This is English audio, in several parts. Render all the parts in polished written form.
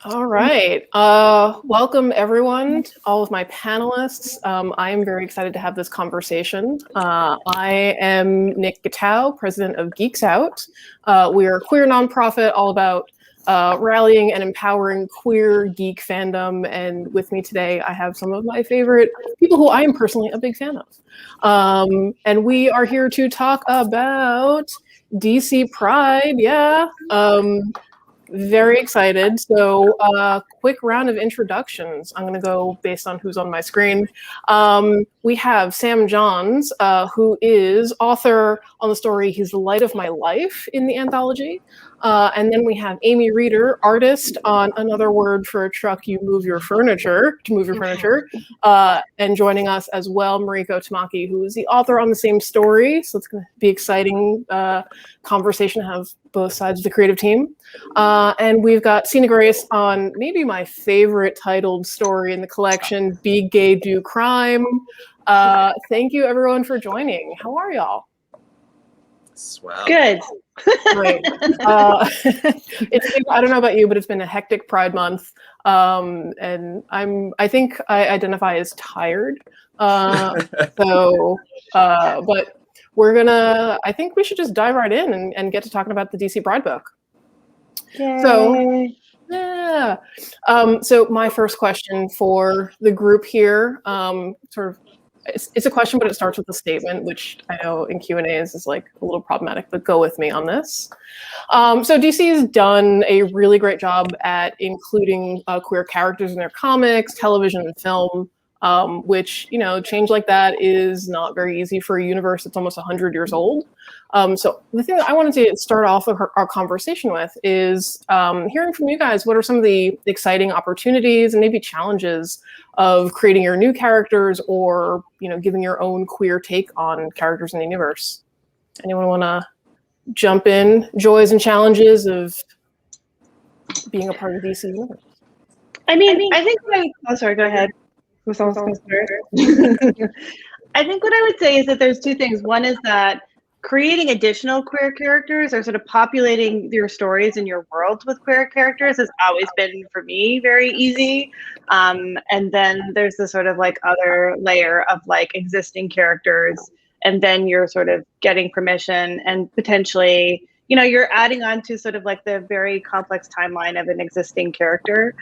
All right. Welcome, everyone, all of my panelists. I am very excited to have this conversation. I am Nic Gitau, President of Geeks OUT. We are a queer nonprofit all about rallying and empowering queer geek fandom. And with me today, I have some of my favorite people who I am personally a big fan of. And we are here to talk about DC Pride. Yeah. Very excited. So quick round of introductions. I'm going to go based on who's on my screen. We have Sam Johns, who is author on the story He's the Light of My Life in the anthology. And then we have Amy Reeder, artist on Another Word for a Truck You Move Your Furniture, to move your furniture. And joining us as well, Mariko Tamaki, who is the author on the same story. So it's going to be exciting conversation to have both sides of the creative team. And we've got Sina Grace on maybe my favorite titled story in the collection, Be Gay, Do Crime. Thank you everyone for joining. How are y'all? Swell. Good. Great. I don't know about you, but it's been a hectic Pride Month. And I think I identify as tired. But I think we should just dive right in and get to talking about the DC Pride book. Yay. So, yeah. So my first question for the group here, it's a question, but it starts with a statement, which I know in Q&As is like a little problematic, but go with me on this. So DC has done a really great job at including queer characters in their comics, television, and film. Which, change like that is not very easy for a universe that's almost 100 years old. So the thing that I wanted to start off our conversation with is hearing from you guys, what are some of the exciting opportunities and maybe challenges of creating your new characters or, giving your own queer take on characters in the universe? Anyone want to jump in? Joys and challenges of being a part of the DC universe? I think sorry, go ahead. I think what I would say is that there's two things. One is that creating additional queer characters or sort of populating your stories and your worlds with queer characters has always been, for me, very easy. And then there's the sort of like other layer of like existing characters, and then you're sort of getting permission and potentially, you're adding on to sort of like the very complex timeline of an existing character.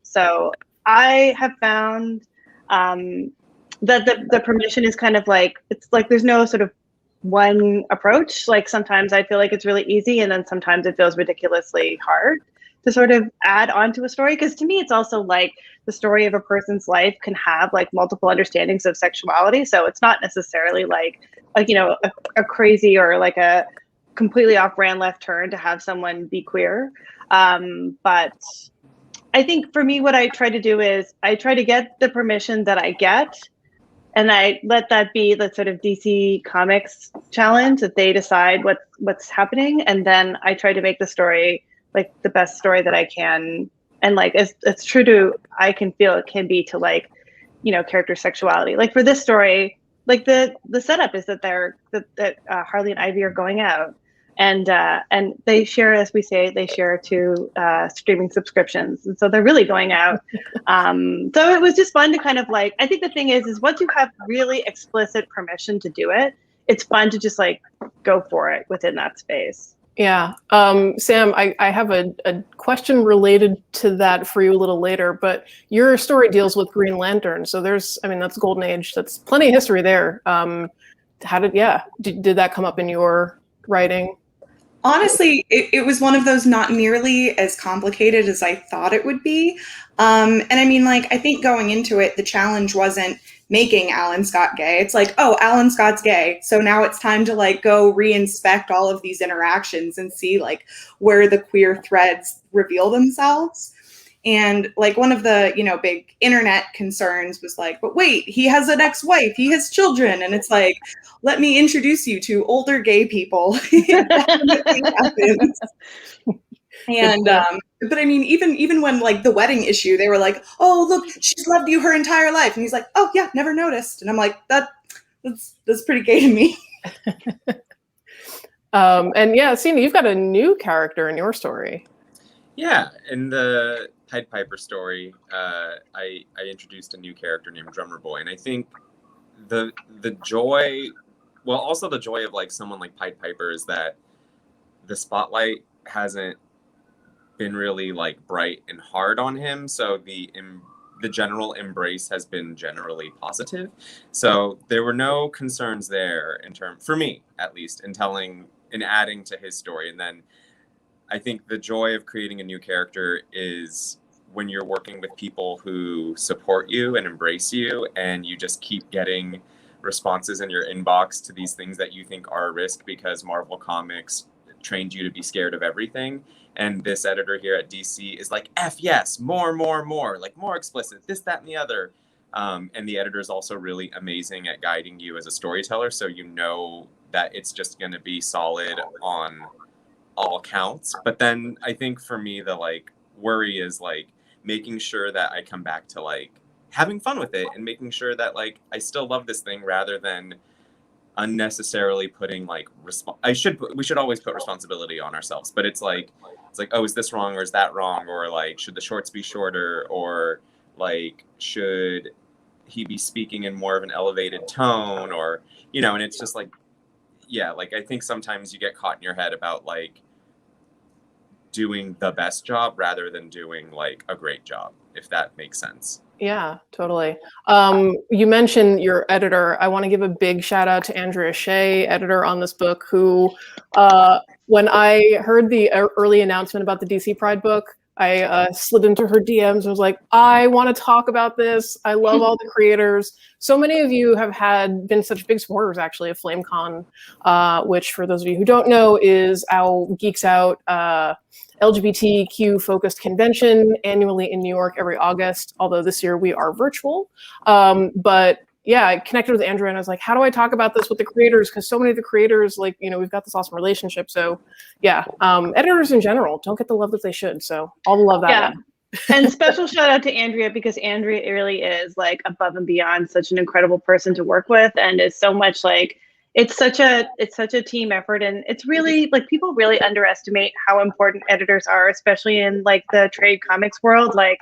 So I have found that the permission is kind of like, it's like there's no sort of one approach. Like sometimes I feel like it's really easy, and then sometimes it feels ridiculously hard to sort of add onto a story. Because to me, it's also like the story of a person's life can have like multiple understandings of sexuality. So it's not necessarily like a crazy or like a completely off-brand left turn to have someone be queer. But I think for me, what I try to do is I try to get the permission that I get, and I let that be the sort of DC Comics challenge that they decide what's happening. And then I try to make the story like the best story that I can. And like, it's true to, I can feel it can be to like, character sexuality. Like for this story, like the setup is that Harley and Ivy are going out. And they share, as we say, they share 2 streaming subscriptions. And so they're really going out. So it was just fun to kind of like, I think the thing is once you have really explicit permission to do it, it's fun to just like go for it within that space. Yeah. Sam, I have a question related to that for you a little later, but your story deals with Green Lantern. So that's Golden Age. That's plenty of history there. Did that come up in your writing? Honestly, it was one of those not nearly as complicated as I thought it would be. And I think going into it, the challenge wasn't making Alan Scott gay. It's like, oh, Alan Scott's gay. So now it's time to like go reinspect all of these interactions and see like where the queer threads reveal themselves. And like one of the, big internet concerns was like, but wait, he has an ex-wife, he has children. And it's like, let me introduce you to older gay people. And, but even when like the wedding issue, they were like, oh, look, she's loved you her entire life. And he's like, oh yeah, never noticed. And I'm like, that's pretty gay to me. And yeah, Sina, you've got a new character in your story. Yeah, in the Pied Piper story, I introduced a new character named Drummer Boy, and I think the joy, well, also the joy of like someone like Pied Piper is that the spotlight hasn't been really like bright and hard on him, so the general embrace has been generally positive. So there were no concerns there for me at least, in adding to his story. And then I think the joy of creating a new character is when you're working with people who support you and embrace you, and you just keep getting responses in your inbox to these things that you think are a risk because Marvel Comics trained you to be scared of everything. And this editor here at DC is like, F yes, more, like more explicit, this, that, and the other. And the editor is also really amazing at guiding you as a storyteller, so you know that it's just going to be solid on all counts. But then I think for me, the like worry is like making sure that I come back to like having fun with it and making sure that like I still love this thing rather than unnecessarily putting like we should always put responsibility on ourselves, but it's like oh, is this wrong or is that wrong, or like should the shorts be shorter, or like should he be speaking in more of an elevated tone, or and it's just like, yeah, like I think sometimes you get caught in your head about like doing the best job rather than doing like a great job, if that makes sense. Yeah, totally. You mentioned your editor. I want to give a big shout out to Andrea Shea, editor on this book, who, when I heard the early announcement about the DC Pride book, I slid into her DMs and was like, I want to talk about this. I love all the creators. So many of you have been such big supporters, actually, of FlameCon, which, for those of you who don't know, is our Geeks Out LGBTQ focused convention annually in New York every August, although this year we are virtual. But yeah, I connected with Andrea and I was like, how do I talk about this with the creators? Because so many of the creators, like, we've got this awesome relationship. So yeah, editors in general don't get the love that they should. So all the love that way. And special shout out to Andrea, because Andrea really is like above and beyond such an incredible person to work with, and is so much like, it's such a team effort. And it's really like, people really underestimate how important editors are, especially in like the trade comics world. Like,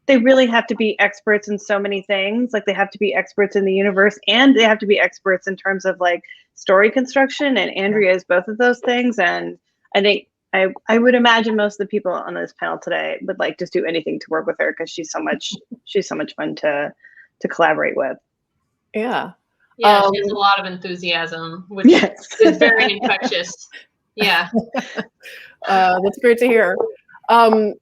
they really have to be experts in so many things. Like, they have to be experts in the universe, and they have to be experts in terms of like story construction. And Andrea is both of those things. And I think I would imagine most of the people on this panel today would like just do anything to work with her, because she's so much fun to collaborate with. Yeah. Yeah, she has a lot of enthusiasm, which is very infectious. Yeah. That's great to hear.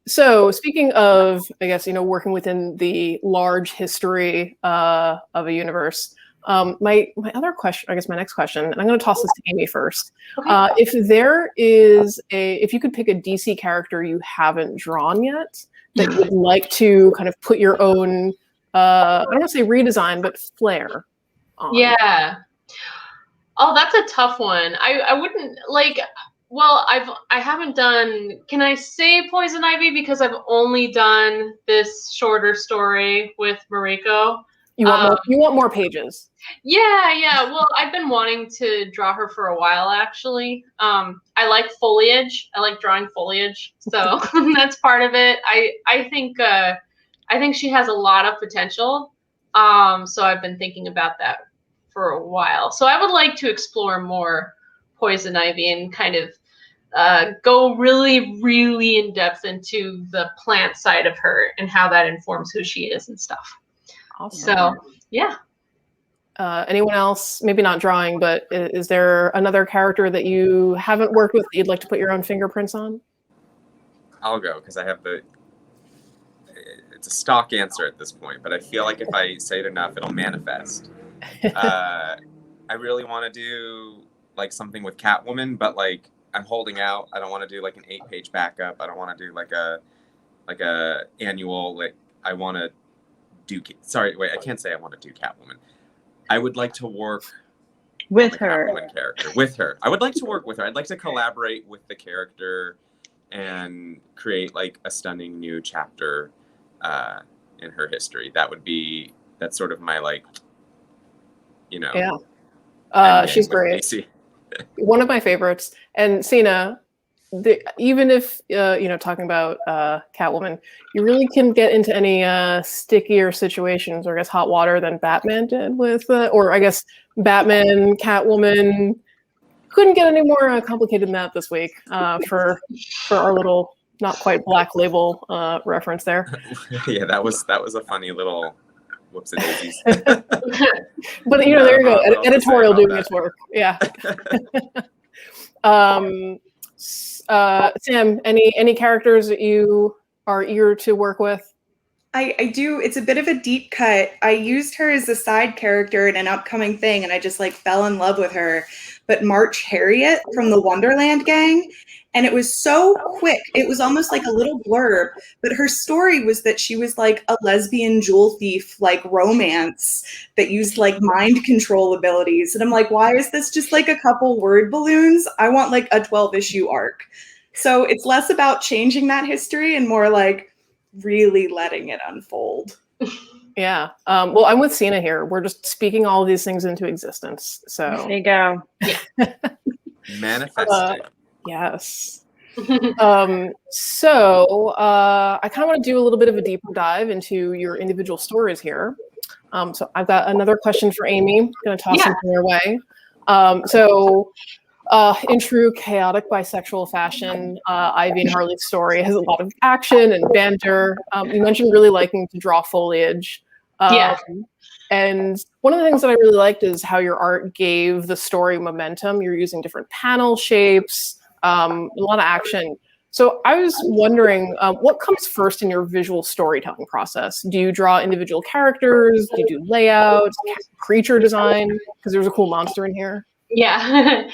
So speaking of, I guess, working within the large history of a universe, my other question, I guess my next question, and I'm going to toss this to Amy first. Okay. If you could pick a DC character you haven't drawn yet that you would like to kind of put your own, I don't want to say redesign, but flair on. Yeah. Oh, that's a tough one. I wouldn't like. Well, I haven't done. Can I say Poison Ivy, because I've only done this shorter story with Mariko. You want more pages. Yeah. Well, I've been wanting to draw her for a while, actually. I like foliage. I like drawing foliage, so that's part of it. I think she has a lot of potential. So I've been thinking about that for a while. So I would like to explore more Poison Ivy and kind of go really, really in depth into the plant side of her and how that informs who she is and stuff. Awesome. So yeah. Anyone else, maybe not drawing, but is there another character that you haven't worked with that you'd like to put your own fingerprints on? I'll go, because I have it's a stock answer at this point, but I feel like if I say it enough, it'll manifest. I really want to do like something with Catwoman, but like I'm holding out. I don't want to do like an 8-page backup. I don't want to do like a annual, like I want to do, I can't say I want to do Catwoman. I would like to work with her. Catwoman character. With her. I would like to work with her. I'd like to collaborate with the character and create like a stunning new chapter in her history. That's sort of my like, Yeah. She's great. One of my favorites. And Sina, even if talking about Catwoman, you really can get into any stickier situations, or I guess hot water, than Batman did with, or I guess Batman, Catwoman. Couldn't get any more complicated than that this week for our little not quite black label reference there. Yeah, that was a funny little whoops a daisies. But there you go, editorial doing its work. Yeah. Sam, any characters that you are eager to work with? I do. It's a bit of a deep cut. I used her as a side character in an upcoming thing, and I just fell in love with her. But March Harriet from the Wonderland Gang, and it was so quick. It was almost like a little blurb, but her story was that she was a lesbian jewel thief, romance that used mind control abilities. And I'm like, why is this just a couple word balloons? I want a 12-issue arc. So it's less about changing that history and more really letting it unfold. Yeah. Well, I'm with Sina here. We're just speaking all of these things into existence. So there you go. Manifesting. Yes. So I kind of want to do a little bit of a deeper dive into your individual stories here. So I've got another question for Amy. I'm going to toss something your way. In true chaotic bisexual fashion, Ivy and Harley's story has a lot of action and banter. You mentioned really liking to draw foliage. And one of the things that I really liked is how your art gave the story momentum. You're using different panel shapes, a lot of action. So I was wondering, what comes first in your visual storytelling process? Do you draw individual characters? Do you do layouts, creature design? Because there's a cool monster in here. Yeah.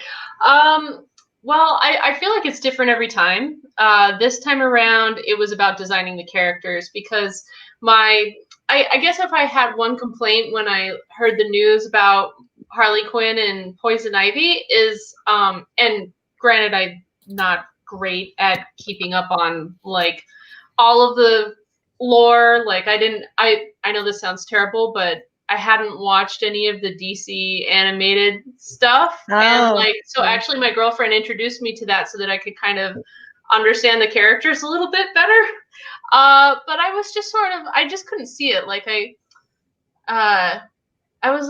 Well, I feel like it's different every time. This time around, it was about designing the characters because I guess if I had one complaint when I heard the news about Harley Quinn and Poison Ivy is, and granted, I'm not great at keeping up on all of the lore. I know this sounds terrible, but I hadn't watched any of the DC animated stuff. And so actually my girlfriend introduced me to that so that I could kind of understand the characters a little bit better. But I was just I just couldn't see it. I was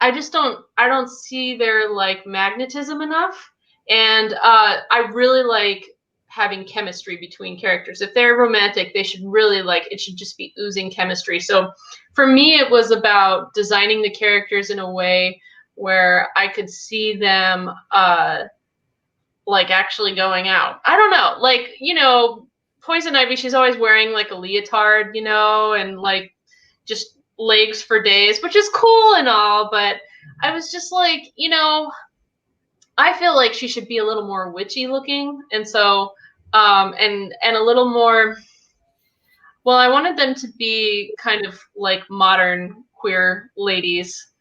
I don't see their magnetism enough. And I really like having chemistry between characters. If they're romantic, they should really it should just be oozing chemistry. So for me, it was about designing the characters in a way where I could see them actually going out. I don't know, Poison Ivy, she's always wearing a leotard, and just legs for days, which is cool and all, but I was just I feel like she should be a little more witchy looking. And so and a little more, well, I wanted them to be kind of modern queer ladies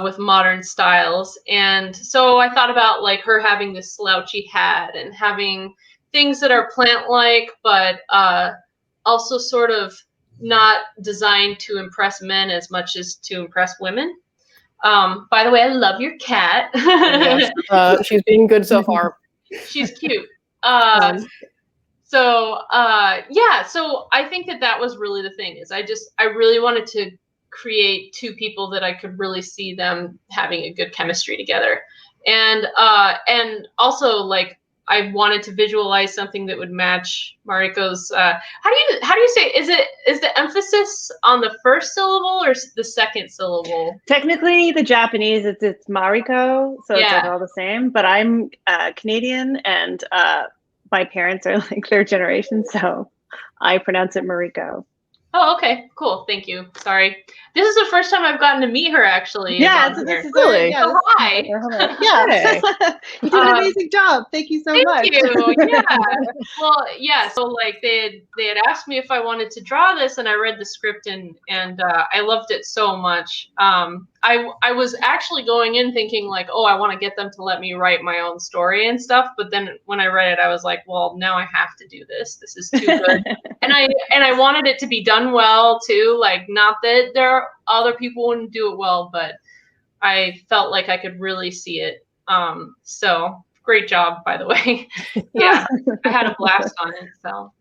with modern styles. And so I thought about her having this slouchy hat and having things that are plant-like, but also sort of not designed to impress men as much as to impress women. By the way, I love your cat. Yes. She's being good so far. She's cute. So I think that was really the thing is I really wanted to create two people that I could really see them having a good chemistry together. And also I wanted to visualize something that would match Mariko's how do you say, is the emphasis on the first syllable or the second syllable? Technically the Japanese it's Mariko, so it's all the same, but I'm Canadian and my parents are third generation, so I pronounce it Mariko. Oh, okay, cool. Thank you. Sorry. This is the first time I've gotten to meet her, actually. Yeah, this is really. Yeah, oh, hi. Yeah. You did an amazing job. Thank you so much. Thank you. Yeah. Well, yeah. So they had asked me if I wanted to draw this, and I read the script, and I loved it so much. I was actually going in thinking oh, I want to get them to let me write my own story and stuff. But then when I read it, I was like, well, now I have to do this. This is too good. and I wanted it to be done well too. Not that there are other people wouldn't do it well, but I felt like I could really see it So great job, by the way. Yeah, I had a blast on it. So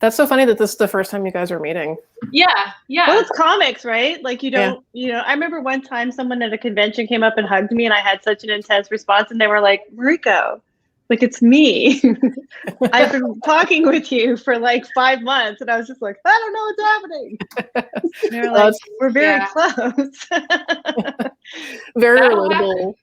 That's so funny that this is the first time you guys are meeting. yeah. Well, it's comics, right? Like you don't, I remember one time someone at a convention came up and hugged me and I had such an intense response and they were like, Mariko, like it's me. I've been talking with you for like 5 months and I was just like, I don't know what's happening. And they were like, we're very close. Very That'll relatable. happen.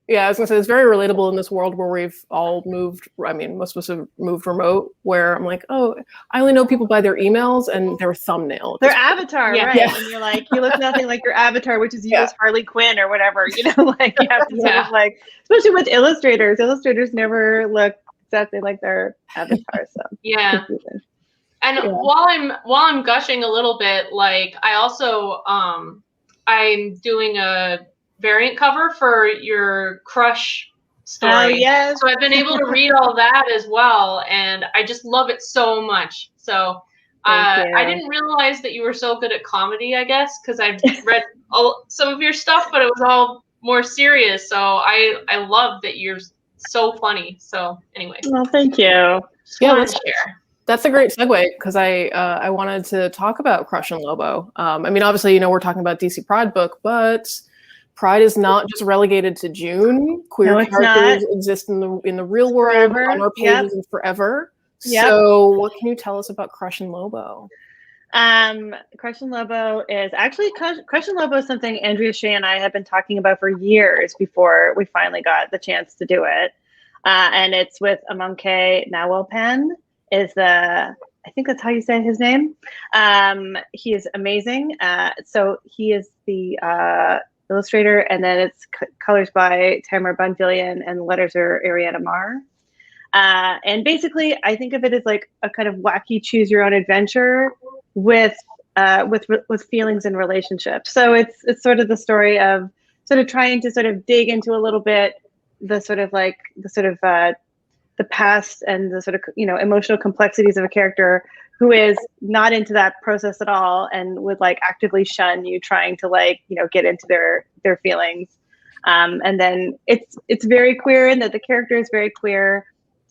Yeah, I was gonna say it's very relatable in this world where we've all moved. I mean, most of us have moved remote. Where I'm like, oh, I only know people by their emails and their thumbnail. Their avatar, right? Yeah. And you're like, you look nothing like your avatar, which is you as Harley Quinn or whatever. You know, like you have to sort of like, especially with illustrators. Illustrators never look exactly like their avatar. So yeah. And while I'm gushing a little bit, like I also I'm doing a variant cover for your Crush story. Oh, yes. So I've been able to read all that as well, and I just love it so much. So I didn't realize that you were so good at comedy, I guess, because I've read some of your stuff, but it was all more serious. So I love that you're so funny. So anyway. Well, thank you. Yeah, let's share. That's a great segue because I wanted to talk about Crush and Lobo. I mean, obviously, we're talking about DC Pride book, but Pride is not just relegated to June. Queer characters exist in the real world, forever. On our pages, and forever. Yep. So, what can you tell us about Crush and Lobo? Crush and Lobo is actually Crush and Lobo is something Andrea Shea and I have been talking about for years before we finally got the chance to do it. And it's with Amanke Nawalpan. I think that's how you say his name. He is amazing. So he is the illustrator, and then it's colors by Tamara Bunvillian, and the letters are Ariana Marr. And basically, I think of it as like a kind of wacky choose your own adventure with feelings and relationships. So it's sort of the story of sort of trying to sort of dig into a little bit the past and the sort of emotional complexities of a character who is not into that process at all and would like actively shun you trying to get into their feelings. And then it's very queer in that the character is very queer.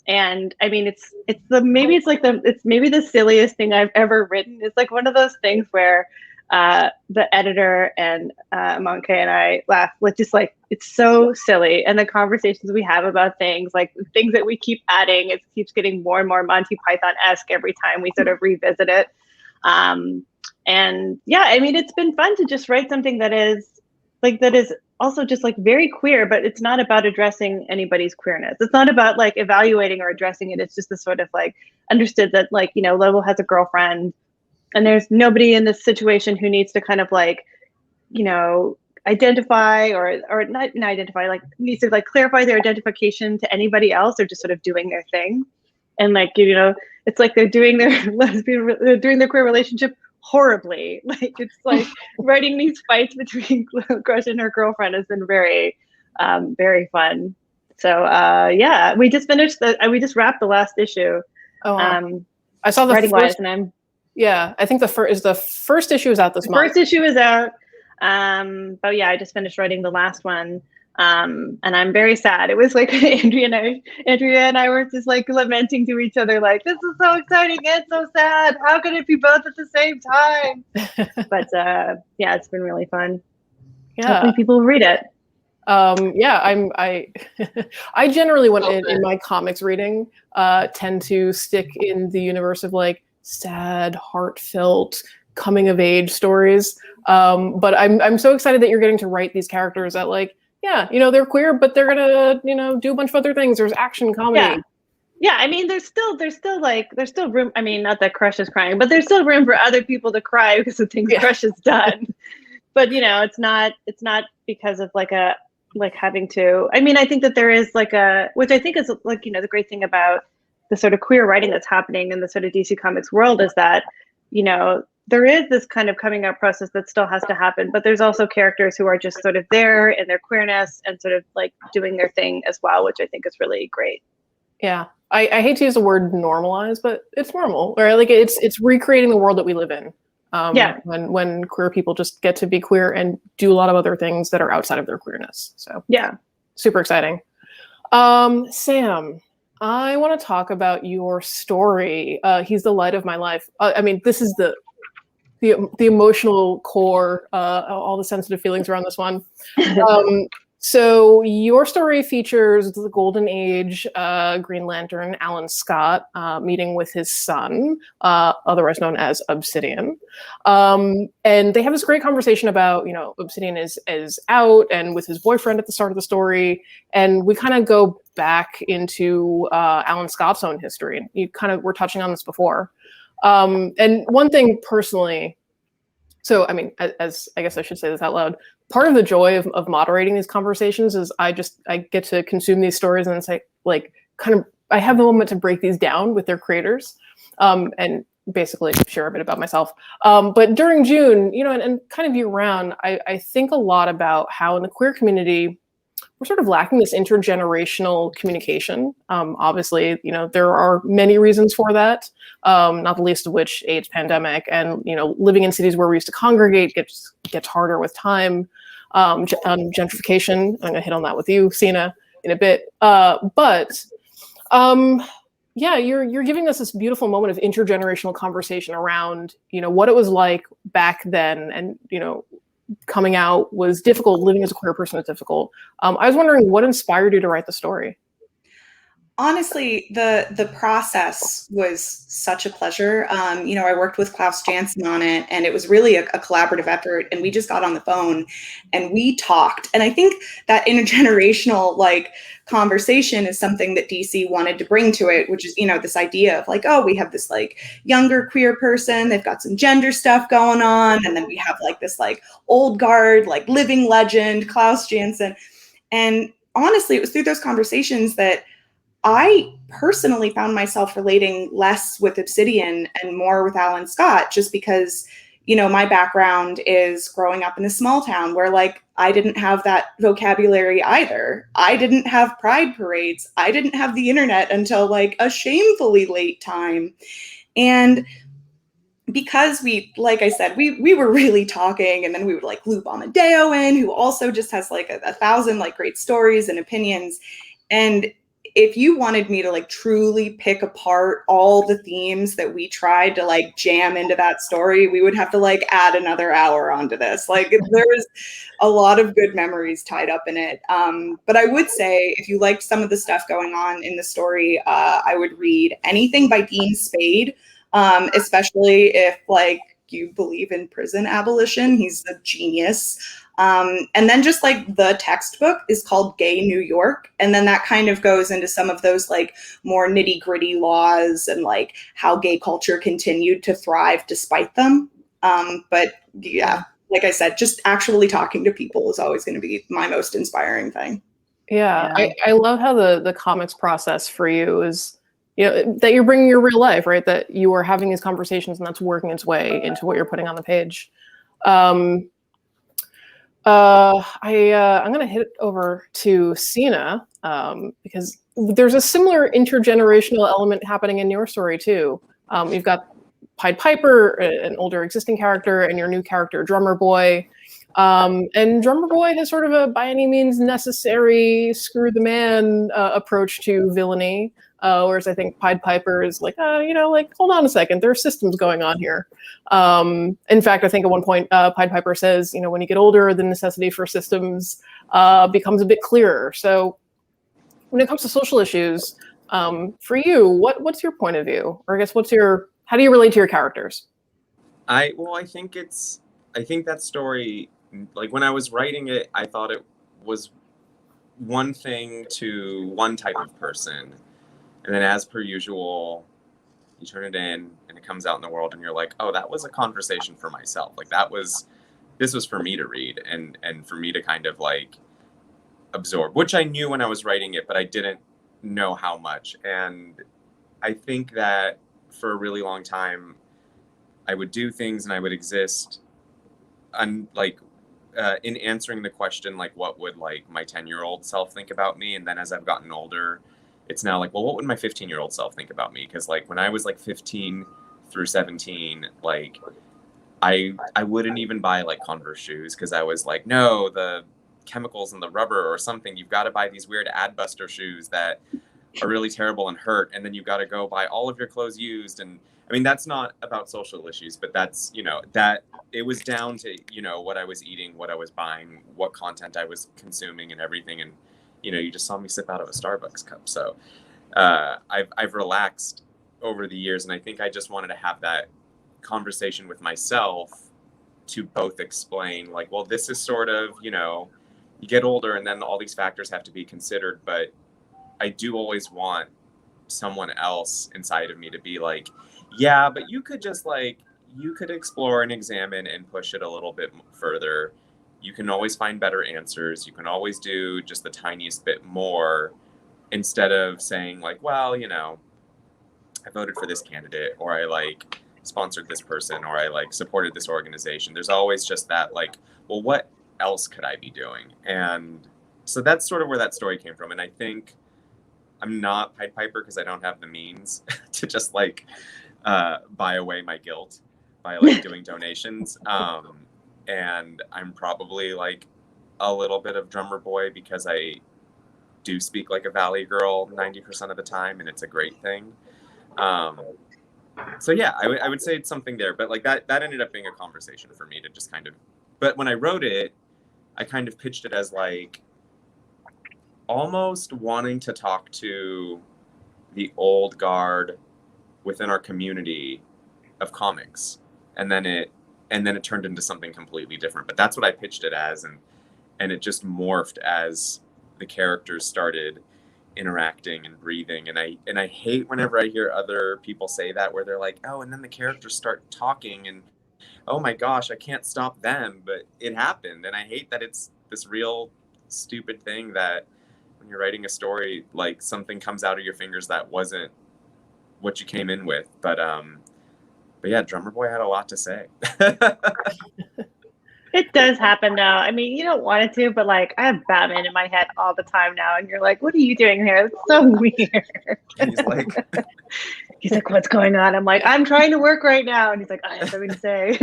And I mean, it's maybe the silliest thing I've ever written. It's like one of those things where the editor and Monke and I laugh. It's so silly, and the conversations we have about things that we keep adding, it keeps getting more and more Monty Python-esque every time we sort of revisit it. And yeah, I mean, it's been fun to just write something that is also just very queer, but it's not about addressing anybody's queerness. It's not about evaluating or addressing it. It's just the sort of understood that Lobo has a girlfriend, and there's nobody in this situation who needs to kind of identify or not identify, needs to clarify their identification to anybody else. They're just sort of doing their thing. And it's like they're doing they're doing their queer relationship horribly. It's writing these fights between Crush and her girlfriend has been very, very fun. So yeah, we just wrapped the last issue. Oh, wow. I saw the first, yeah, I think the first issue is out this month. First issue is out. But yeah, I just finished writing the last one. And I'm very sad. It was Andrea and I were just lamenting to each other, this is so exciting and so sad. How can it be both at the same time? But yeah, it's been really fun. Yeah. Hopefully people will read it. Yeah, I generally in my comics reading tend to stick in the universe of sad, heartfelt, coming of age stories. But I'm so excited that you're getting to write these characters that yeah, they're queer, but they're gonna, do a bunch of other things. There's action comedy. Yeah. Yeah, I mean, there's still room. I mean, not that Crush is crying, but there's still room for other people to cry because of things Crush has done. But it's not because of having to. I mean, I think that there is which I think is the great thing about the sort of queer writing that's happening in the sort of DC Comics world is that there is this kind of coming out process that still has to happen, but there's also characters who are just sort of there in their queerness and sort of doing their thing as well, which I think is really great. Yeah, I hate to use the word normalize, but it's normal, or it's recreating the world that we live in. Yeah, when queer people just get to be queer and do a lot of other things that are outside of their queerness. So yeah, super exciting. Sam, I want to talk about your story. He's the light of my life. I mean, this is the emotional core, all the sensitive feelings around this one. So your story features the Golden Age Green Lantern, Alan Scott, meeting with his son, otherwise known as Obsidian. And they have this great conversation about, Obsidian is out and with his boyfriend at the start of the story. And we kind of go back into Alan Scott's own history. And you kind of were touching on this before. And one thing personally, so, I mean, as I guess I should say this out loud, part of the joy of moderating these conversations is I get to consume these stories and say, like, I have the moment to break these down with their creators, and basically share a bit about myself. But during June, and kind of year round, I think a lot about how in the queer community, we're sort of lacking this intergenerational communication. Obviously, there are many reasons for that, not the least of which AIDS pandemic and, living in cities where we used to congregate gets harder with time. Gentrification, I'm gonna hit on that with you, Sina, in a bit. Yeah, you're giving us this beautiful moment of intergenerational conversation around, what it was like back then and, coming out was difficult, living as a queer person is difficult. I was wondering what inspired you to write the story? Honestly, the process was such a pleasure. I worked with Klaus Janson on it, and it was really a collaborative effort. And we just got on the phone and we talked. And I think that intergenerational conversation is something that DC wanted to bring to it, which is, this idea of we have this younger queer person, they've got some gender stuff going on, and then we have this old guard, living legend, Klaus Janson. And honestly, it was through those conversations that I personally found myself relating less with Obsidian and more with Alan Scott, just because, my background is growing up in a small town where I didn't have that vocabulary either. I didn't have pride parades. I didn't have the internet until a shamefully late time. And because like I said, we were really talking, and then we would loop Amadeo in, who also just has 1,000 great stories and opinions. And if you wanted me to truly pick apart all the themes that we tried to jam into that story, we would have to add another hour onto this. There's a lot of good memories tied up in it. But I would say if you liked some of the stuff going on in the story, I would read anything by Dean Spade, especially if you believe in prison abolition. He's a genius. And then just the textbook is called Gay New York. And then that kind of goes into some of those more nitty gritty laws and how gay culture continued to thrive despite them. But yeah, like I said, just actually talking to people is always going to be my most inspiring thing. Yeah. I love how the comics process for you is, that you're bringing your real life, right? That you are having these conversations and that's working its way into what you're putting on the page. I'm going to hit it over to Sina, because there's a similar intergenerational element happening in your story too. You've got Pied Piper, an older existing character, and your new character, Drummer Boy. And Drummer Boy has sort of a by any means necessary screw the man approach to villainy. Whereas I think Pied Piper is hold on a second, there are systems going on here. In fact, I think at one point Pied Piper says, when you get older, the necessity for systems becomes a bit clearer. So when it comes to social issues, for you, what's your point of view? Or I guess how do you relate to your characters? I think that story, when I was writing it, I thought it was one thing to one type of person. And then as per usual, you turn it in and it comes out in the world and you're like, oh, that was a conversation for myself. This was for me to read and for me to kind of absorb, which I knew when I was writing it, but I didn't know how much. And I think that for a really long time, I would do things and I would exist in answering the question, what would my 10-year-old self think about me? And then as I've gotten older, it's now well, what would my 15-year-old self think about me? Because when I was 15 through 17, I wouldn't even buy Converse shoes because I was no, the chemicals in the rubber or something. You've got to buy these weird Adbuster shoes that are really terrible and hurt, and then you've got to go buy all of your clothes used. And I mean, that's not about social issues, but that's, that it was down to, what I was eating, what I was buying, what content I was consuming and everything. And, you just saw me sip out of a Starbucks cup. So I've relaxed over the years, and I think I just wanted to have that conversation with myself to both explain, like, well, this is sort of, you get older and then all these factors have to be considered, but I do always want someone else inside of me to be like, yeah, but you could just you could explore and examine and push it a little bit further. You can always find better answers. You can always do just the tiniest bit more, instead of saying like, well, I voted for this candidate, or I sponsored this person, or I supported this organization. There's always just that well, what else could I be doing? And so that's sort of where that story came from. And I think I'm not Pied Piper because I don't have the means to just buy away my guilt by doing donations. And I'm probably a little bit of drummer boy because I do speak like a Valley girl 90% of the time, and it's a great thing. So yeah, I would say it's something there, but that ended up being a conversation for me to just kind of, but when I wrote it, I kind of pitched it as almost wanting to talk to the old guard within our community of comics. And then it turned into something completely different, but that's what I pitched it as. And it just morphed as the characters started interacting and breathing. And I hate whenever I hear other people say that, where they're like, oh, and then the characters start talking and, oh my gosh, I can't stop them. But it happened. And I hate that it's this real stupid thing that when you're writing a story, something comes out of your fingers that wasn't what you came in with. But yeah, Drummer Boy had a lot to say. It does happen now. I mean, you don't want it to, but I have Batman in my head all the time now, and you're like, what are you doing here? It's so weird. He's like, what's going on? I'm like, I'm trying to work right now. And he's like, I have something to say.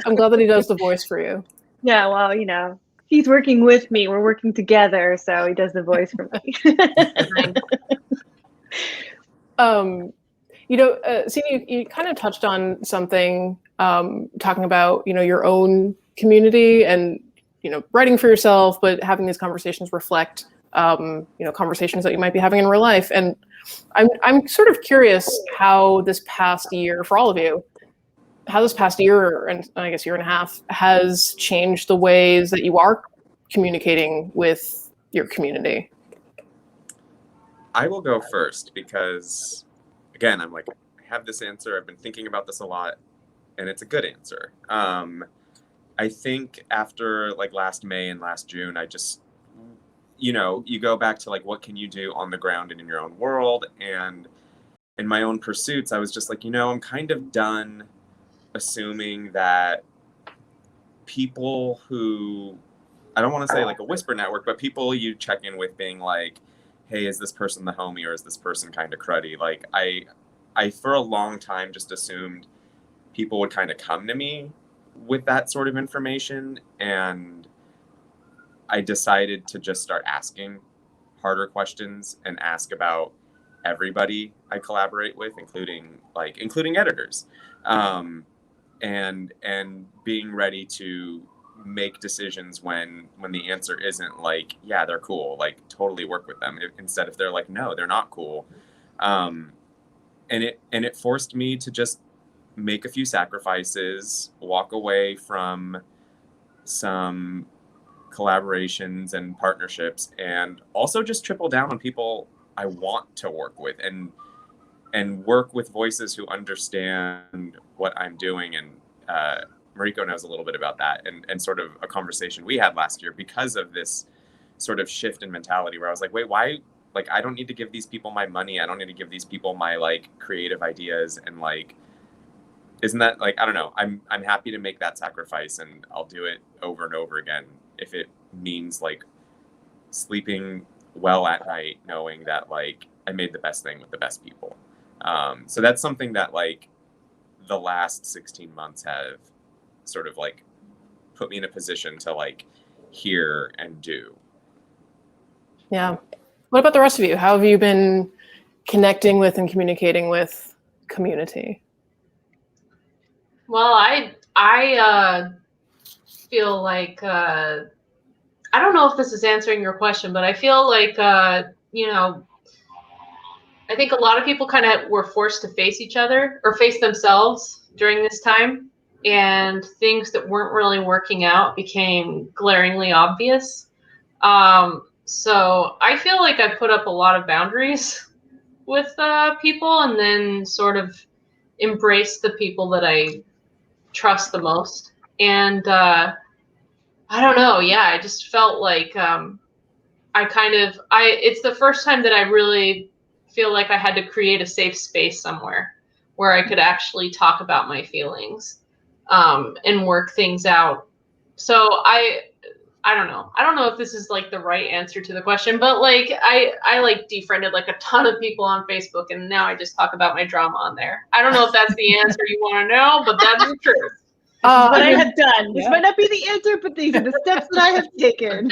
I'm glad that he does the voice for you. Yeah, well, he's working with me. We're working together, so he does the voice for me. Sina, you kind of touched on something, talking about, your own community and, writing for yourself, but having these conversations reflect, conversations that you might be having in real life. And I'm sort of curious how this past year, for all of you, and I guess year and a half, has changed the ways that you are communicating with your community. I will go first because, again, I'm I have this answer. I've been thinking about this a lot, and it's a good answer. I think after last May and last June, I just, you go back to what can you do on the ground and in your own world, and in my own pursuits, I was just I'm kind of done assuming that people who, I don't want to say a whisper network, but people you check in with being hey, is this person the homie, or is this person kind of cruddy? I for a long time just assumed people would kind of come to me with that sort of information, and I decided to just start asking harder questions and ask about everybody I collaborate with, including editors, and being ready to make decisions when the answer isn't yeah, they're cool, totally work with them, instead if they're no, they're not cool. And it forced me to just make a few sacrifices, walk away from some collaborations and partnerships, and also just triple down on people I want to work with, and work with voices who understand what I'm doing. And Mariko knows a little bit about that, and sort of a conversation we had last year because of this sort of shift in mentality where I was wait, why? I don't need to give these people my money. I don't need to give these people my creative ideas. And isn't that I don't know, I'm happy to make that sacrifice, and I'll do it over and over again if it means sleeping well at night, knowing that I made the best thing with the best people. So that's something that the last 16 months have sort of put me in a position to hear and do. Yeah. What about the rest of you? How have you been connecting with and communicating with community? Well, I feel like I don't know if this is answering your question, but I feel like you know, I think a lot of people kind of were forced to face each other or face themselves during this time, and things that weren't really working out became glaringly obvious. So I feel like I put up a lot of boundaries with people, and then sort of embrace the people that I trust the most. And I don't know. Yeah, I just felt like it's the first time that I really feel like I had to create a safe space somewhere where I could actually talk about my feelings and work things out. So I don't know. I don't know if this is like the right answer to the question, but like I like defriended like a ton of people on Facebook, and now I just talk about my drama on there. I don't know if that's the answer you want to know, but that's the truth. What I have done. This might not be the answer, but these are the steps that I have taken.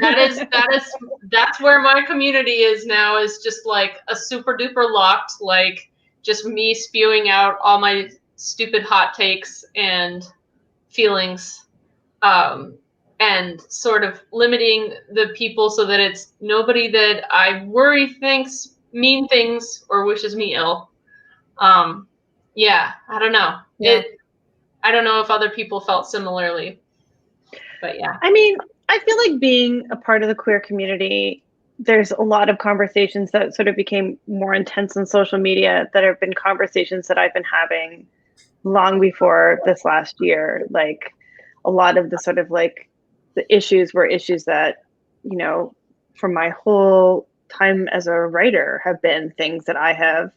That's where my community is now, is just like a super duper locked, like just me spewing out all my stupid hot takes and feelings. And sort of limiting the people so that it's nobody that I worry thinks mean things or wishes me ill. Yeah, I don't know. Yeah. I don't know if other people felt similarly, but yeah. I mean, I feel like being a part of the queer community, there's a lot of conversations that sort of became more intense on social media that have been conversations that I've been having long before this last year. Like a lot of the sort of like the issues were issues that, you know, from my whole time as a writer have been things that I have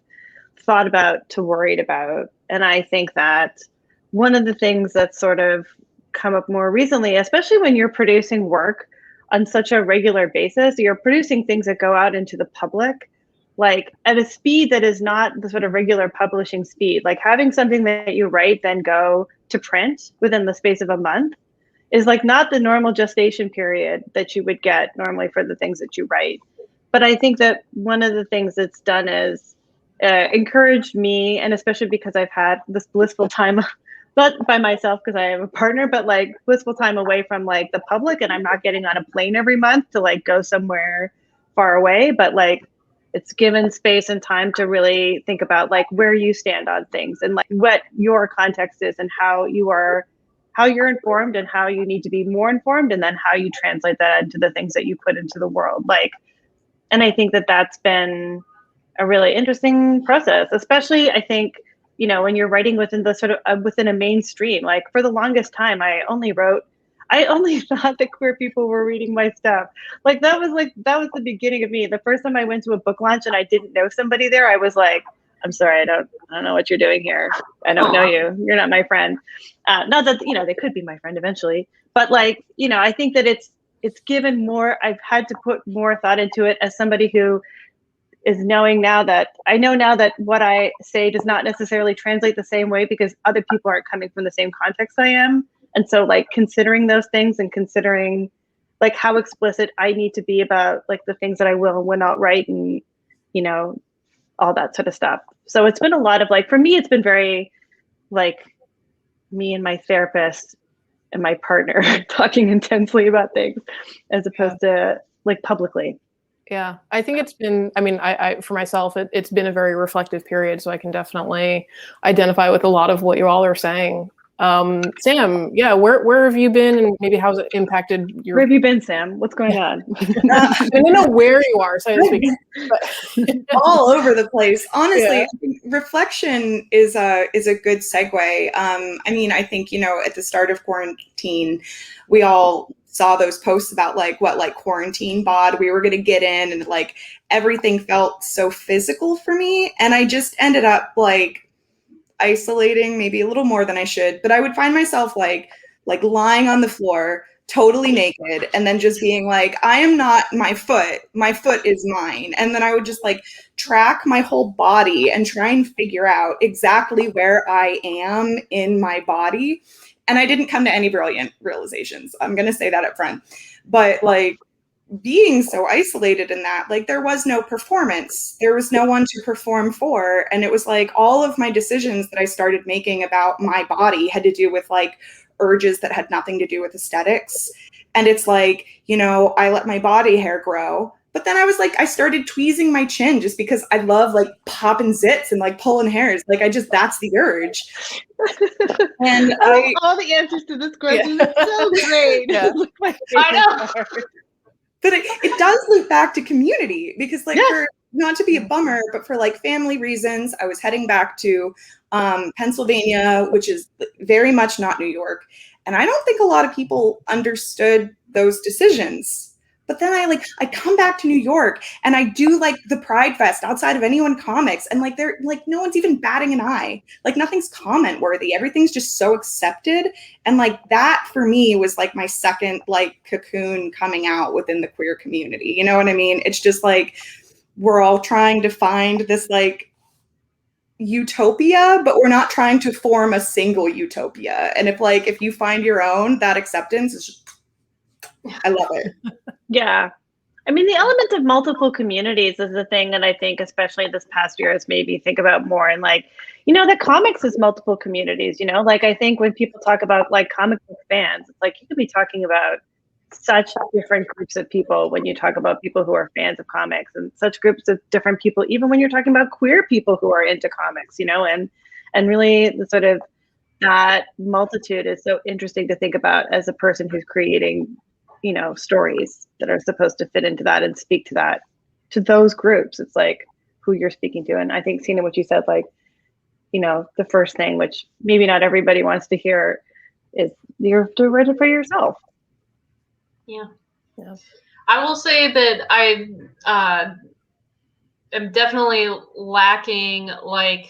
thought about to worried about. And I think that one of the things that's sort of come up more recently, especially when you're producing work on such a regular basis, you're producing things that go out into the public, like at a speed that is not the sort of regular publishing speed. Like having something that you write then go to print within the space of a month is like not the normal gestation period that you would get normally for the things that you write. But I think that one of the things it's done is encouraged me, and especially because I've had this blissful time, not by myself because I have a partner, but like blissful time away from like the public, and I'm not getting on a plane every month to like go somewhere far away, but like it's given space and time to really think about like where you stand on things and like what your context is and how you're informed and how you need to be more informed, and then how you translate that into the things that you put into the world. Like, and I think that that's been a really interesting process, especially I think, you know, when you're writing within the sort of within a mainstream. Like for the longest time, I only thought that queer people were reading my stuff. Like that was the beginning of me. The first time I went to a book launch and I didn't know somebody there, I was like, I'm sorry, I don't know what you're doing here. I don't know you. You're not my friend. Not that, you know, they could be my friend eventually, but like, you know, I think that it's given more, I've had to put more thought into it as somebody who is knowing now that I know now that what I say does not necessarily translate the same way because other people aren't coming from the same context I am. And so like considering those things and considering like how explicit I need to be about like the things that I will and will not write, and, you know, all that sort of stuff. So it's been a lot of like, for me, it's been very like me and my therapist and my partner talking intensely about things as opposed to like publicly. Yeah, I think it's been, I mean, I for myself, it's been a very reflective period, so I can definitely identify with a lot of what you all are saying. Sam, yeah, where have you been, and maybe how's it impacted your... Where have you been, Sam? What's going on? I don't know where you are, so to speak. All over the place. Honestly, Yeah. I think reflection is a good segue. I mean, I think, you know, at the start of quarantine, we all saw those posts about like what like quarantine bod we were going to get in, and like everything felt so physical for me. And I just ended up like isolating maybe a little more than I should, but I would find myself like lying on the floor totally naked, and then just being like, I am not my foot is mine. And then I would just like track my whole body and try and figure out exactly where I am in my body. And I didn't come to any brilliant realizations. I'm going to say that up front. But like being so isolated in that, like there was no performance. There was no one to perform for. And it was like all of my decisions that I started making about my body had to do with like urges that had nothing to do with aesthetics. And it's like, you know, I let my body hair grow. But then I was like, I started tweezing my chin just because I love like popping zits and like pulling hairs. Like that's the urge. And all the answers to this question are so great. Yeah. I know. But it does loop back to community because like for not to be a bummer, but for like family reasons, I was heading back to Pennsylvania, which is very much not New York. And I don't think a lot of people understood those decisions. But then I come back to New York and I do like the Pride Fest outside of Anyone Comics. And like they're like no one's even batting an eye. Like nothing's comment worthy. Everything's just so accepted. And like that for me was like my second like cocoon coming out within the queer community. You know what I mean? It's just like we're all trying to find this like utopia, but we're not trying to form a single utopia. And if you find your own, that acceptance is just, I love it. Yeah. I mean, the element of multiple communities is the thing that I think, especially this past year, has made me think about more. And like, you know, that comics is multiple communities, you know, like I think when people talk about like comic book fans, it's like you could be talking about such different groups of people when you talk about people who are fans of comics, and such groups of different people, even when you're talking about queer people who are into comics, you know, and really the sort of that multitude is so interesting to think about as a person who's creating, you know, stories that are supposed to fit into that and speak to that, to those groups. It's like who you're speaking to. And I think, Sina, what you said, like, you know, the first thing, which maybe not everybody wants to hear, is you have to write it for yourself. Yeah. I will say that I am definitely lacking, like,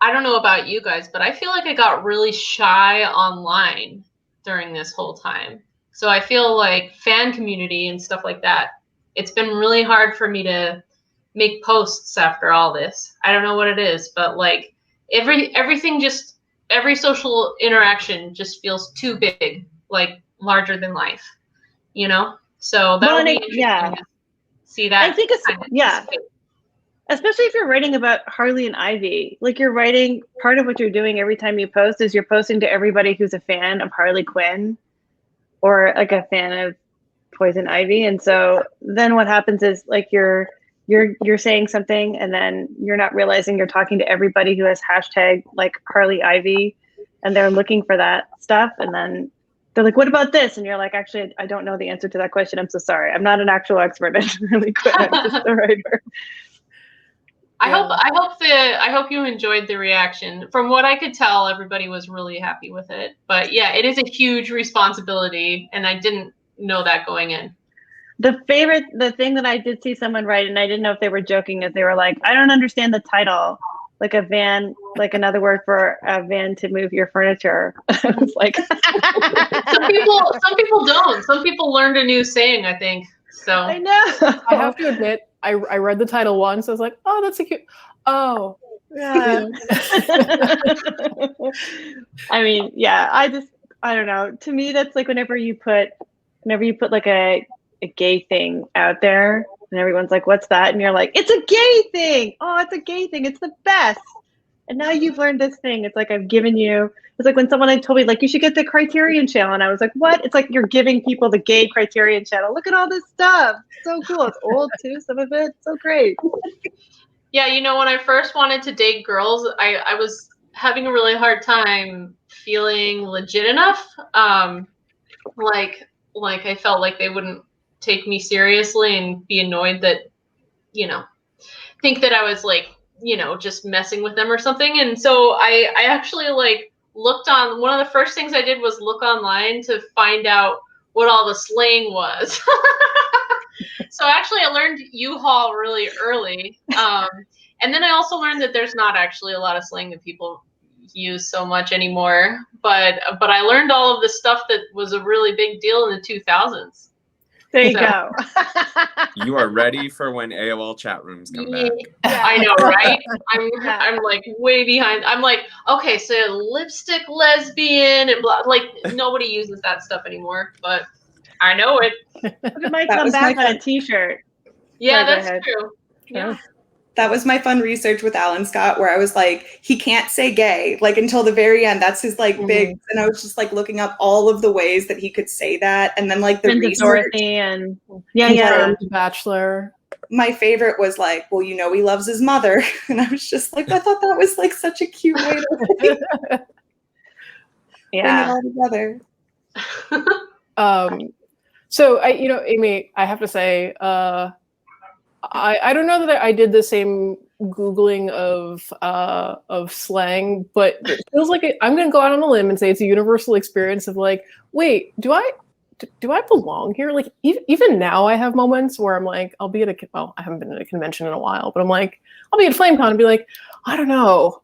I don't know about you guys, but I feel like I got really shy online during this whole time. So I feel like fan community and stuff like that, it's been really hard for me to make posts after all this. I don't know what it is, but like everything just, every social interaction just feels too big, like larger than life, you know? So that'll be interesting to see that. I think it's, especially if you're writing about Harley and Ivy, like you're writing, part of what you're doing every time you post is you're posting to everybody who's a fan of Harley Quinn or like a fan of Poison Ivy. And so then what happens is like you're saying something and then you're not realizing you're talking to everybody who has hashtag like Harley Ivy, and they're looking for that stuff. And then they're like, what about this? And you're like, actually, I don't know the answer to that question. I'm so sorry. I'm not an actual expert in Harley Quinn. I'm just a writer. I hope you enjoyed the reaction. From what I could tell, everybody was really happy with it. But yeah, it is a huge responsibility, and I didn't know that going in. The thing that I did see someone write, and I didn't know if they were joking, is they were like, I don't understand the title. Like a van, like another word for a van to move your furniture. I was like, some people don't. Some people learned a new saying, I think. So I know. I have to admit, I read the title once. I was like, oh, that's a cute. Oh, yeah. I mean, yeah. I don't know. To me, that's like whenever you put like a gay thing out there, and everyone's like, what's that? And you're like, it's a gay thing. Oh, it's a gay thing. It's the best. And now you've learned this thing. It's like I've given you. It's like when someone had told me, like, you should get the Criterion Channel. And I was like, what? It's like you're giving people the gay Criterion Channel. Look at all this stuff. It's so cool. It's old, too, some of it. So great. Yeah, you know, when I first wanted to date girls, I was having a really hard time feeling legit enough. Like I felt like they wouldn't take me seriously and be annoyed that, you know, think that I was like, you know, just messing with them or something. And so I actually like looked on, one of the first things I did was look online to find out what all the slang was. So actually I learned U-Haul really early. And then I also learned that there's not actually a lot of slang that people use so much anymore. But I learned all of the stuff that was a really big deal in the 2000s. There you So- go. You are ready for when AOL chat rooms come back. I know, right? Yeah. I'm like way behind. I'm like, okay, so lipstick lesbian and blah. Like nobody uses that stuff anymore, but I know it. It might That come was back my on a T-shirt. Yeah, Sorry, go that's ahead. true. Yeah. That was my fun research with Alan Scott, where I was like, he can't say gay, like until the very end. That's his like big, and I was just like looking up all of the ways that he could say that, and then like the Friends of research. Dorothy and yeah. The Bachelor. My favorite was like, well, you know, he loves his mother, and I was just like, I thought that was like such a cute way to bring it Yeah. all together. So Amy, I have to say, I don't know that I did the same Googling of slang, but it feels like I'm going to go out on a limb and say it's a universal experience of like, wait, do I belong here? Like even now I have moments where I'm like, I'll be at I haven't been at a convention in a while, but I'm like, I'll be at FlameCon and be like, I don't know,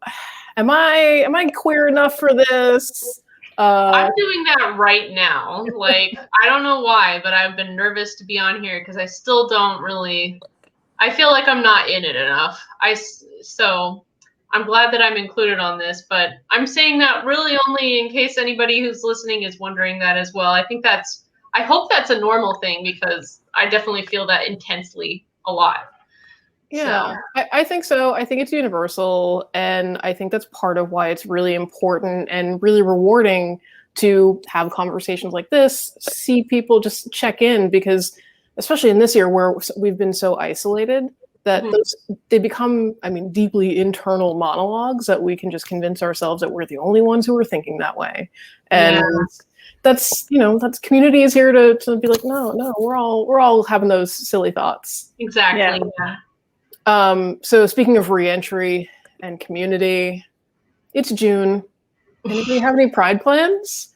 am I queer enough for this? I'm doing that right now. Like, I don't know why, but I've been nervous to be on here because I still don't really. I feel like I'm not in it enough. So I'm glad that I'm included on this, but I'm saying that really only in case anybody who's listening is wondering that as well. I hope that's a normal thing because I definitely feel that intensely a lot. Yeah, so. I think so. I think it's universal. And I think that's part of why it's really important and really rewarding to have conversations like this, see people just check in, because especially in this year where we've been so isolated, that they become, deeply internal monologues that we can just convince ourselves that we're the only ones who are thinking that way. And that's community is here to be like, no, we're all having those silly thoughts. Exactly. Yeah. So speaking of reentry and community, it's June. Anybody have any Pride plans?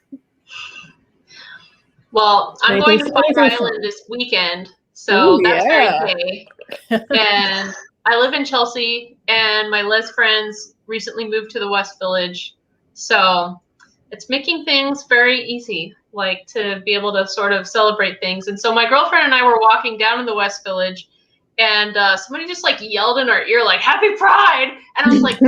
Well, I'm going to Fire Island this weekend, so that's very gay. And I live in Chelsea, and my les friends recently moved to the West Village, so it's making things very easy, like to be able to sort of celebrate things. And so my girlfriend and I were walking down in the West Village, and somebody just like yelled in our ear, like "Happy Pride!" And I was like,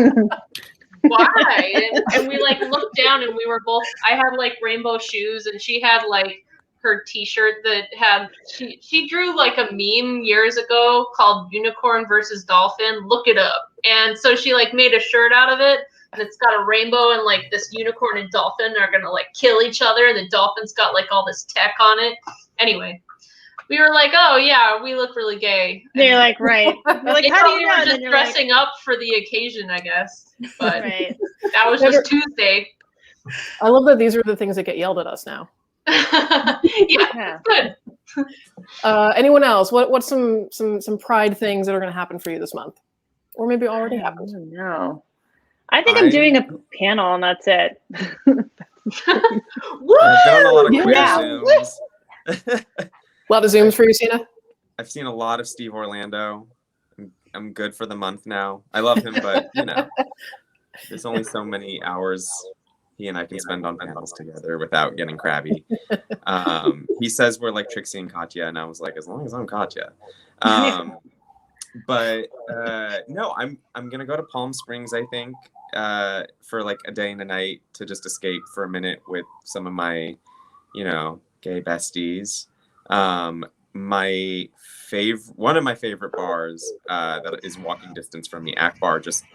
"Why?" And we like looked down, and we were both. I had like rainbow shoes, and she had like her T-shirt that had she drew like a meme years ago called "Unicorn versus Dolphin." Look it up. And so she like made a shirt out of it, and it's got a rainbow, and like this unicorn and dolphin are gonna like kill each other, and the dolphin's got like all this tech on it. Anyway. We were like, oh yeah, we look really gay. You're like, right. You're like, how do you know? We were just dressing up for the occasion, I guess. But right. that was just Tuesday. I love that these are the things that get yelled at us now. Yeah, good. Anyone else? What's some Pride things that are going to happen for you this month, or maybe already happened? No, I think I'm doing a panel, and that's it. I've done a lot of queer Zooms. A lot of Zooms for you, Sina? I've seen a lot of Steve Orlando. I'm good for the month now. I love him, but there's only so many hours he and I can spend on panels together without getting crabby. He says we're like Trixie and Katya, and I was like, as long as I'm Katya. But no, I'm gonna go to Palm Springs, I think, for like a day and a night to just escape for a minute with some of my, gay besties. One of my favorite bars that is walking distance from me, Akbar, just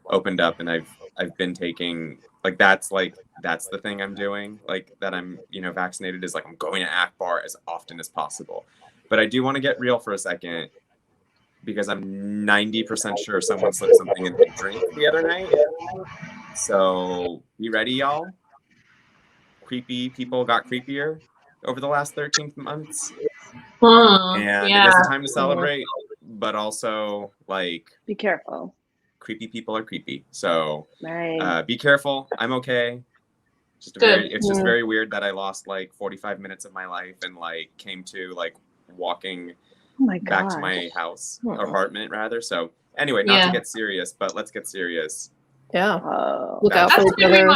opened up, and I've been taking that's the thing I'm doing, like that I'm vaccinated, is like I'm going to Akbar as often as possible. But I do want to get real for a second, because I'm 90% sure someone slipped something in the drink the other night. So be ready, y'all. Creepy people got creepier over the last 13 months. And it is a time to celebrate, but also be careful. Creepy people are creepy. So right. Be careful. I'm okay. It's just very weird that I lost like 45 minutes of my life and came to walking back to my house, apartment rather. So anyway, not to get serious, but let's get serious. Yeah. Look out for each other.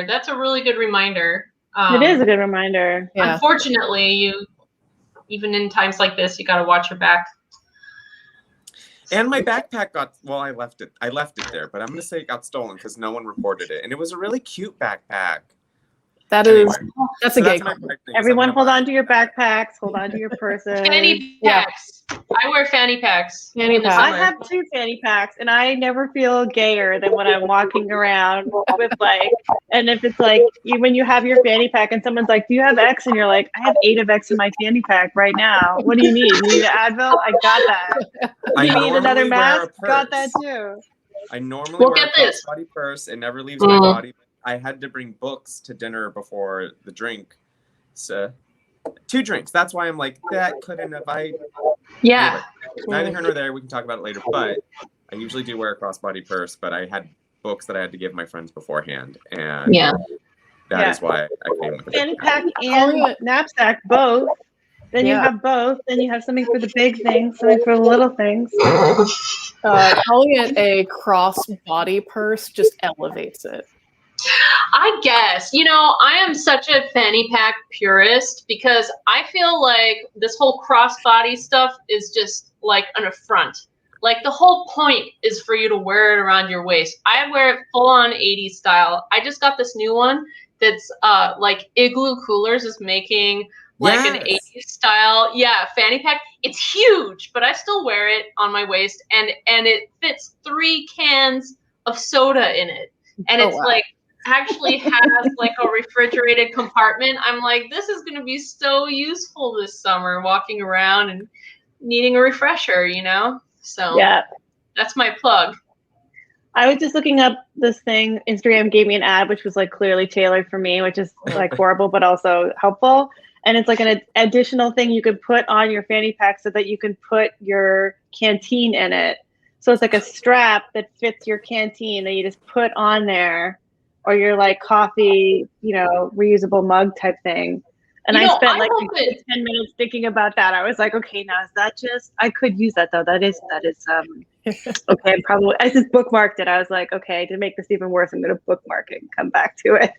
That's a really good reminder. It is a good reminder. Yeah. Unfortunately, even in times like this, you got to watch your back. And my backpack got, well, I left it there, but I'm going to say it got stolen because no one reported it. And it was a really cute backpack. That's a gay comment. Everyone hold on to your backpacks, hold on to your purses. Fanny packs. I wear fanny packs. Fanny packs. I have 2 fanny packs, and I never feel gayer than when I'm walking around with like, and if it's like, when you have your fanny pack and someone's like, do you have X? And you're like, I have 8 of X in my fanny pack right now. What do you need? You need an Advil? I got that. You need another mask? Got that too. I normally wear a crossbody purse. It never leaves my body. I had to bring books to dinner before the drink. So 2 drinks. That's why I'm like, that couldn't have Yeah. Anyway, neither here nor there. We can talk about it later. But I usually do wear a crossbody purse, but I had books that I had to give my friends beforehand. And that is why I came with it. Fanny pack and knapsack, both. Then you have both. Then you have something for the big things, something for the little things. Calling it a cross-body purse just elevates it. I guess, I am such a fanny pack purist because I feel like this whole crossbody stuff is just like an affront. Like the whole point is for you to wear it around your waist. I wear it full on 80s style. I just got this new one that's like Igloo Coolers is making like an 80s style fanny pack. It's huge, but I still wear it on my waist, and it fits 3 cans of soda in it. And it's like actually has like a refrigerated compartment. I'm like, this is going to be so useful this summer, walking around and needing a refresher, So that's my plug. I was just looking up this thing. Instagram gave me an ad, which was like clearly tailored for me, which is like horrible, but also helpful. And it's like an additional thing you could put on your fanny pack so that you can put your canteen in it. So it's like a strap that fits your canteen that you just put on there, or your like coffee, reusable mug type thing. And I spent like 10 minutes thinking about that. I was like, okay, now is that just, I could use that though. That is okay. I just bookmarked it. I was like, okay, to make this even worse, I'm going to bookmark it and come back to it.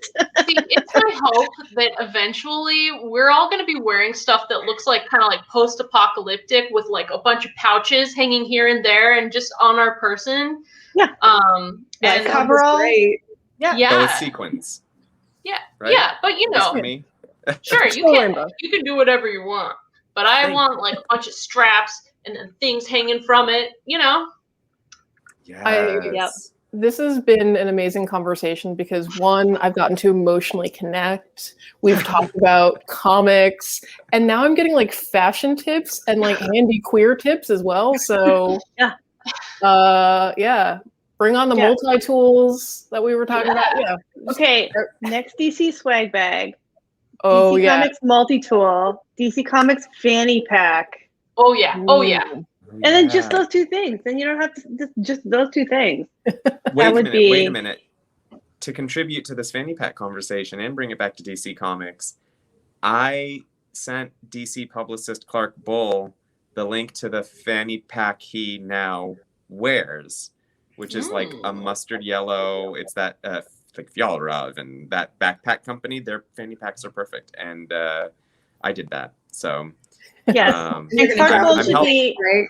See, it's my hope that eventually we're all going to be wearing stuff that looks like kind of like post-apocalyptic with like a bunch of pouches hanging here and there and just on our person. Yeah. And coveralls. Those sequins. Yeah. Right? Yeah. But me. Sure, you can do whatever you want. But I want like a bunch of straps and then things hanging from it, Yes. This has been an amazing conversation because one, I've gotten to emotionally connect. We've talked about comics, and now I'm getting like fashion tips and like handy queer tips as well. So bring on the multi-tools that we were talking about. Yeah. Okay, next DC swag bag. Oh, DC Comics multi-tool, DC Comics fanny pack. Oh yeah. And then just those 2 things. Then you don't have to just those 2 things. Wait a minute. To contribute to this fanny pack conversation and bring it back to DC Comics, I sent DC publicist Clark Bull the link to the fanny pack he now wears, which is like a mustard yellow. It's that like Fjallrav and that backpack company. Their fanny packs are perfect, and I did that. So yes, and Clark Bull should be great.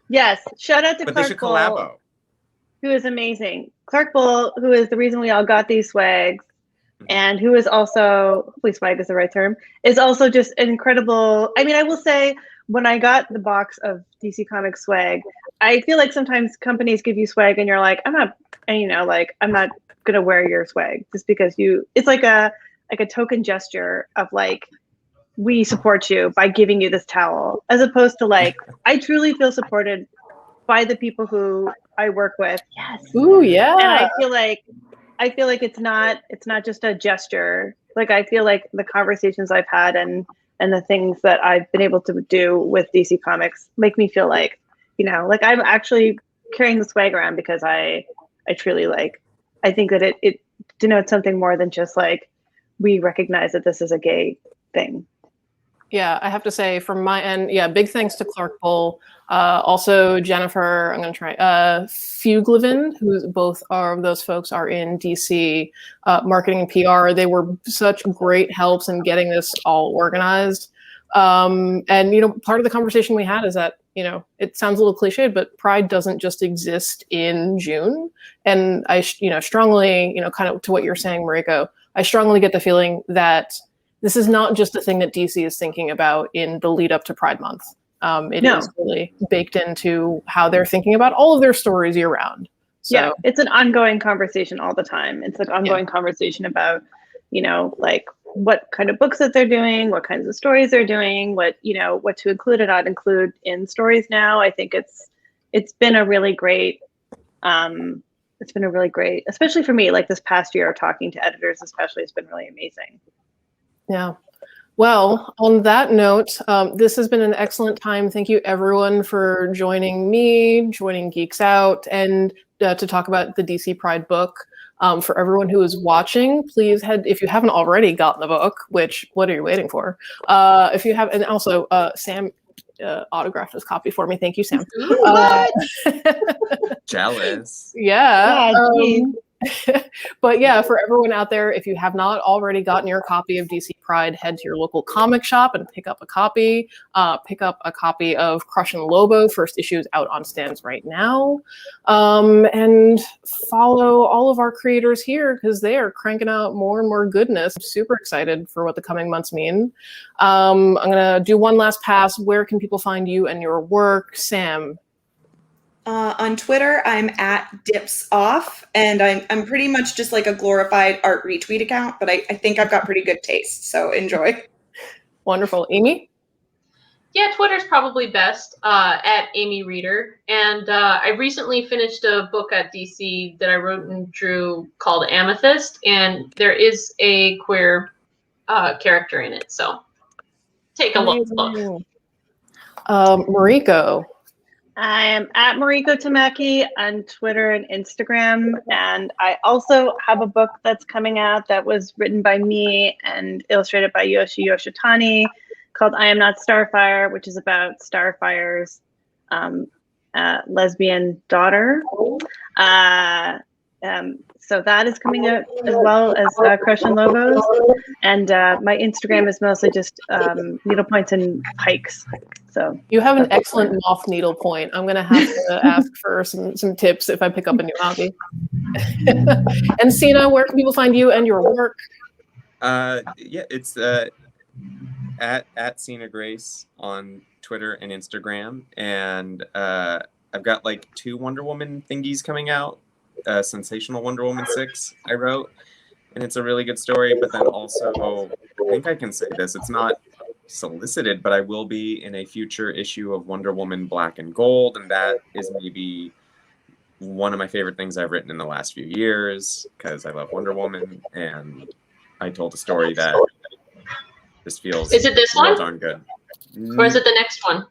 Yes, shout out to but Clark they should Bull, collabo. Who is amazing. Clark Bull, who is the reason we all got these swags, and who is also, hopefully swag is the right term, is also just an incredible. I mean, I will say, when I got the box of DC Comics swag, I feel like sometimes companies give you swag and you're like, I'm not gonna wear your swag just because it's like a token gesture of like, we support you by giving you this towel, as opposed to like, I truly feel supported by the people who I work with. Yes. Ooh, yeah. And I feel like it's not just a gesture. Like, I feel like the conversations I've had and the things that I've been able to do with DC Comics make me feel like, like I'm actually carrying the swag around because I truly like, I think that it denotes something more than just like, we recognize that this is a gay thing. Yeah, I have to say from my end, big thanks to Clark Bull. Also Jennifer, I'm going to try, Fuglevin, who both of those folks are in DC marketing and PR. They were such great helps in getting this all organized. And, you know, part of the conversation we had is that, you know, it sounds a little cliched, but Pride doesn't just exist in June. And I, you know, strongly, you know, kind of to what you're saying, Mariko, I strongly get the feeling that this is not just a thing that DC is thinking about in the lead up to Pride Month. It is really baked into how they're thinking about all of their stories year round. So, yeah, it's an ongoing conversation all the time. It's an ongoing conversation about, you know, like what kind of books that they're doing, what kinds of stories they're doing, what, you know, what to include and not include in stories now. I think it's been a really great, especially for me, like this past year, talking to editors especially, it's been really amazing. Yeah. Well, on that note, this has been an excellent time. Thank you everyone for joining me, joining Geeks Out, and to talk about the DC Pride book. For everyone who is watching, please head, if you haven't already gotten the book, which, what are you waiting for? If you have, and also Sam autographed this copy for me. Thank you, Sam. Jealous. Yeah. Yeah, But yeah, for everyone out there, if you have not already gotten your copy of DC Pride, head to your local comic shop and pick up a copy. Pick up a copy of Crush and Lobo. First issue is out on stands right now. And follow all of our creators here because they are cranking out more and more goodness. I'm super excited for what the coming months mean. I'm going to do one last pass. Where can people find you and your work? Sam? On Twitter, I'm at dipsoff, and I'm pretty much just like a glorified art retweet account, but I think I've got pretty good taste, so enjoy. Wonderful. Amy? Yeah, Twitter's probably best, at Amy Reader. And I recently finished a book at DC that I wrote and drew called Amethyst, and there is a queer character in it, so take a look. Mariko? I am at Mariko Tamaki on Twitter and Instagram. And I also have a book that's coming out that was written by me and illustrated by Yoshi Yoshitani called I Am Not Starfire, which is about Starfire's lesbian daughter. So that is coming out as well as Crush and Lobos. And my Instagram is mostly just needlepoints and pikes. So you have an excellent moth needlepoint. I'm going to have to ask for some tips if I pick up a new hobby. And Sina, where can people find you and your work? Yeah, it's at Sina Grace on Twitter and Instagram. And I've got like 2 Wonder Woman thingies coming out. Sensational Wonder Woman 6 I wrote, and it's a really good story. But then also, I think I can say this, it's not solicited, but I will be in a future issue of Wonder Woman Black and Gold, and that is maybe one of my favorite things I've written in the last few years because I love Wonder Woman, and I told a story that just feels Is it this real one? darn good. Or is it the next one?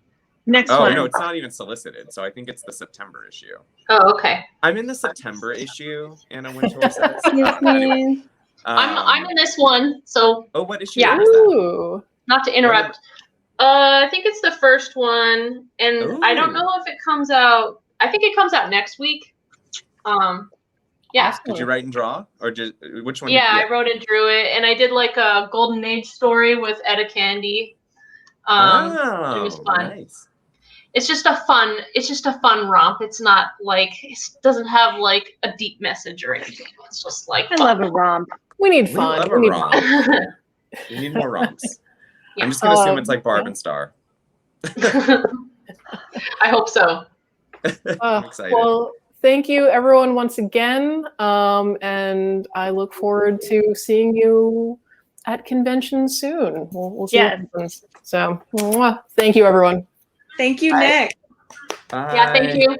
next Oh one. no, it's not even solicited, so I think it's the September issue. Oh, okay. I'm in the September issue, Anna Wintour says. Excuse me. I'm in this one, so Oh, what issue Yeah. is that? Ooh. not to interrupt. I think it's the first one, and I don't Ooh. know if it comes out. I think it comes out next week. Yeah. Awesome. Did you write and draw, or just which one? Yeah, I wrote and drew it, and I did like a Golden Age story with Etta Candy. It was fun. Nice. It's just a fun romp. It's not like, it doesn't have like a deep message or anything. It's just like I fun. love a romp. We need We fun. love We a need romp. fun. We need more romps. Yeah. I'm just gonna assume it's like Barb and Star. I hope so. I'm excited. Well, thank you everyone once again. And I look forward to seeing you at conventions soon. We'll see what happens. So, thank you everyone. Thank you, Bye. Nick. Bye. Yeah, thank you.